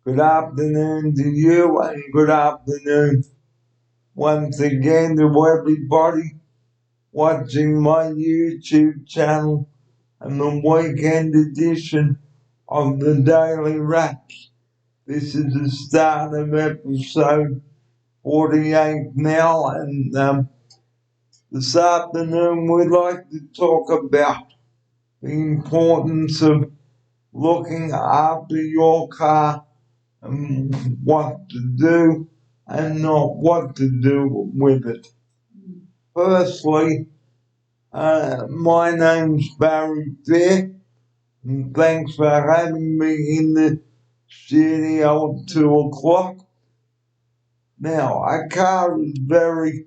Good afternoon to you and good afternoon once again to everybody watching my YouTube channel and the weekend edition of the Daily Wraps. This is the start of episode 48 now, and this afternoon we'd like to talk about the importance of looking after your car and what to do and not what to do with it. Firstly, my name's Barry Fair, and thanks for having me in the studio at 2 o'clock. Now, a car is very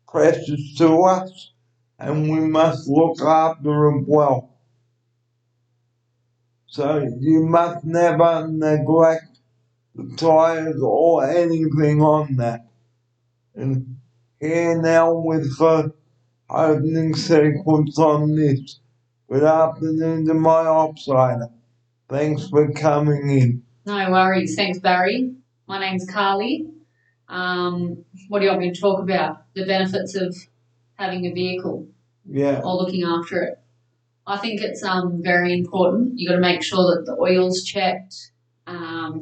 precious to us, and we must look after it well. So you must never neglect the tires or anything on that. And here now with the opening sequence on this. Good afternoon to my opsider. Thanks for coming in. No worries. Thanks, Barry. My name's Carly. What do you want me to talk about? The benefits of having a vehicle or looking after it. I think it's very important. You got to make sure that the oil's checked.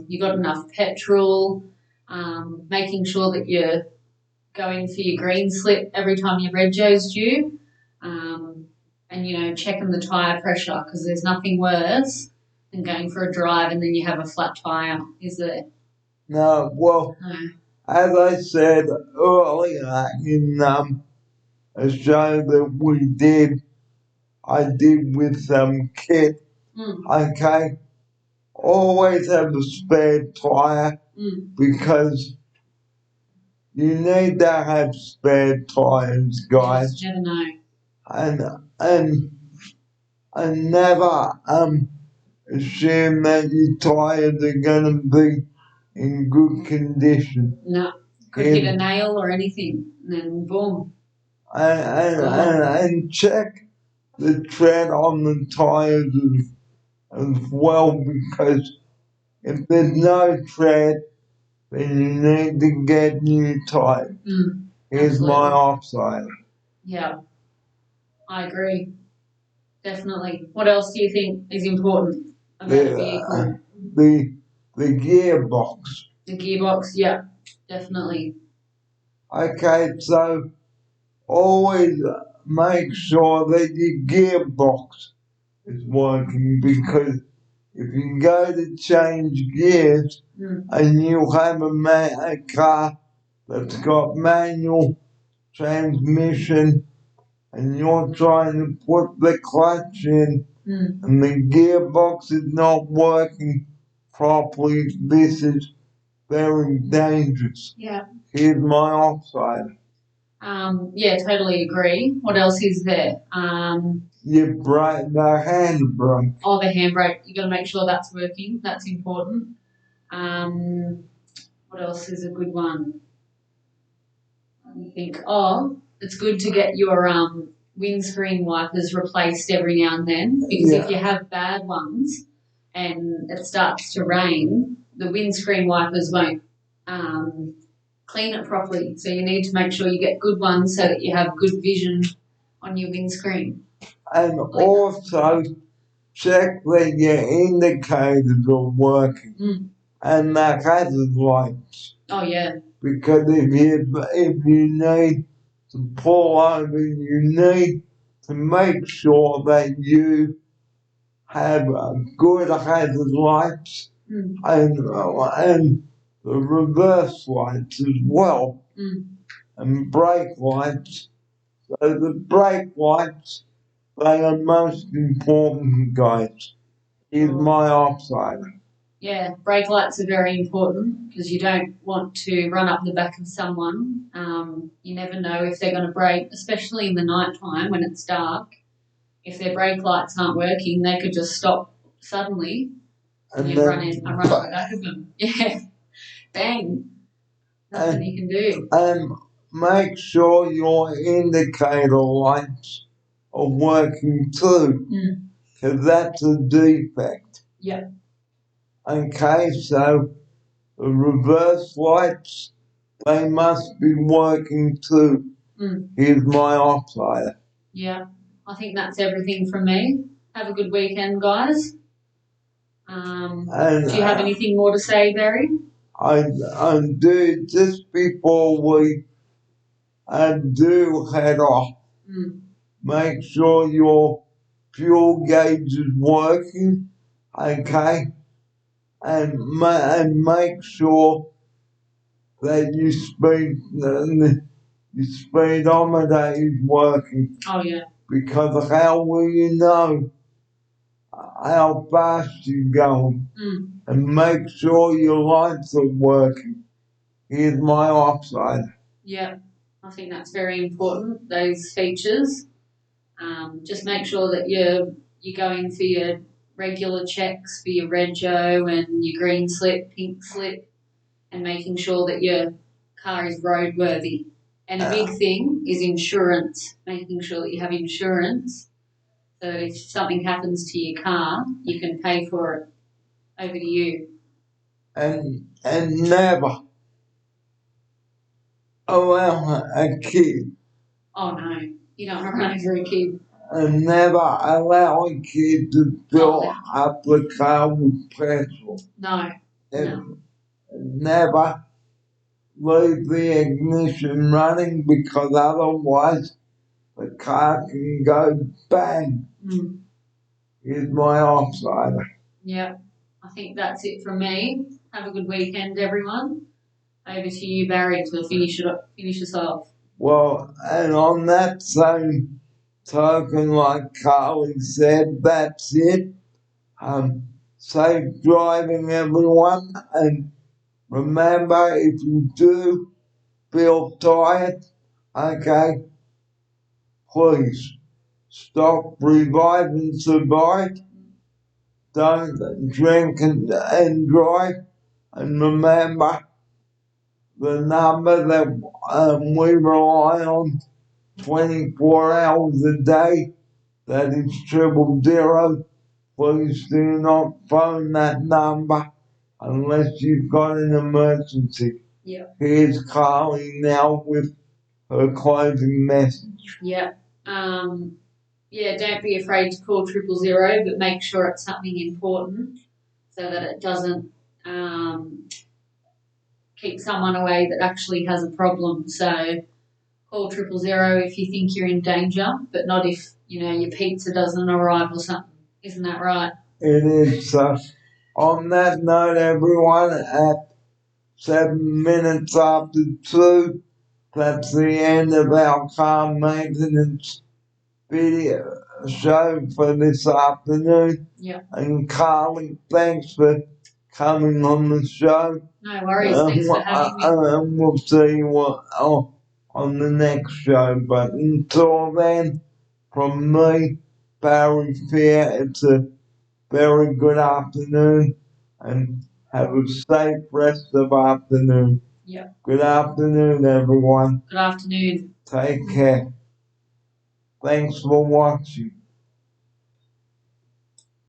You got enough petrol. Making sure that you're going for your green slip every time your rego's due. And checking the tyre pressure, because there's nothing worse than going for a drive and then you have a flat tyre, is there? No, well, as I said earlier in a show that I did with Kit, okay, always have a spare tyre because you need to have spare tyres, guys. You never know. And never assume that your tyres are going to be in good condition. No, could hit a nail or anything, and then boom. And check the tread on the tyres as well, because if there's no tread, then you need to get new tyres. Here's my offside. Yeah, I agree. Definitely. What else do you think is important about a vehicle? The gearbox. The gearbox, yeah, definitely. Okay, so always make sure that your gearbox is working, because if you go to change gears and you have a car that's got manual transmission and you're trying to put the clutch in and the gearbox is not working properly, this is very dangerous. Yeah. Here's my offside. Yeah, totally agree. What else is there? Your brake, the handbrake. Oh, the handbrake. You got to make sure that's working. That's important. What else is a good one? I think, it's good to get your windscreen wipers replaced every now and then, because if you have bad ones and it starts to rain, the windscreen wipers won't clean it properly. So you need to make sure you get good ones so that you have good vision on your windscreen. And also check that your indicators are working and the hazard lights. Oh yeah. Because if you need to pull over, you need to make sure that you have good hazard lights and the reverse lights as well, and brake lights. So the brake lights, they are most important, guys. Here's my offside. Yeah, brake lights are very important because you don't want to run up the back of someone. You never know if they're going to brake, especially in the night time when it's dark. If their brake lights aren't working, they could just stop suddenly and you run up the back of them. Yeah, bang. Nothing you can do. And make sure your indicator lights are working too, because that's a defect. Yep. Okay, so the reverse lights, they must be working too. Here's my offsider. Yeah, I think that's everything from me. Have a good weekend, guys. Do you have anything more to say, Barry? I do, just before we do head off, make sure your fuel gauge is working, okay? And make sure that your speedometer is working. Oh, yeah. Because how will you know how fast you're going? And make sure your lights are working. Here's my offside. Yeah, I think that's very important, those features. Just make sure that you're going for your regular checks for your rego and your green slip, pink slip, and making sure that your car is roadworthy. And a big thing is insurance, making sure that you have insurance so that if something happens to your car, you can pay for it. Over to you. And never allow a kid. Oh no, you don't want to run over a kid. And never allow a kid to fill up the car with petrol. No. No. Never leave the ignition running because otherwise the car can go bang. Here's my offsider. Yeah, I think that's it from me. Have a good weekend, everyone. Over to you, Barry, to finish us off. Well, and on that same token, like Carly said, that's it. Safe driving, everyone, and remember, if you do feel tired, okay, please stop, revive and survive. Don't drink and drive. And remember, the number that we rely on 24 hours a day, that is 000. Please do not phone that number unless you've got an emergency. Yeah. Here's Carly now with her closing message. Yeah. Yeah, don't be afraid to call 000, but make sure it's something important so that it doesn't keep someone away that actually has a problem. So call 000 if you think you're in danger, but not if, your pizza doesn't arrive or something. Isn't that right? It is. On that note, everyone, at 7 minutes after 2, that's the end of our car maintenance video show for this afternoon. Yeah. And Carly, thanks for coming on the show. No worries. Thanks for having me. And we'll see you on the next show. But until then, from me, Barry Fair, it's a very good afternoon and have a safe rest of afternoon. Yeah. Good afternoon, everyone. Good afternoon. Take care. Thanks for watching.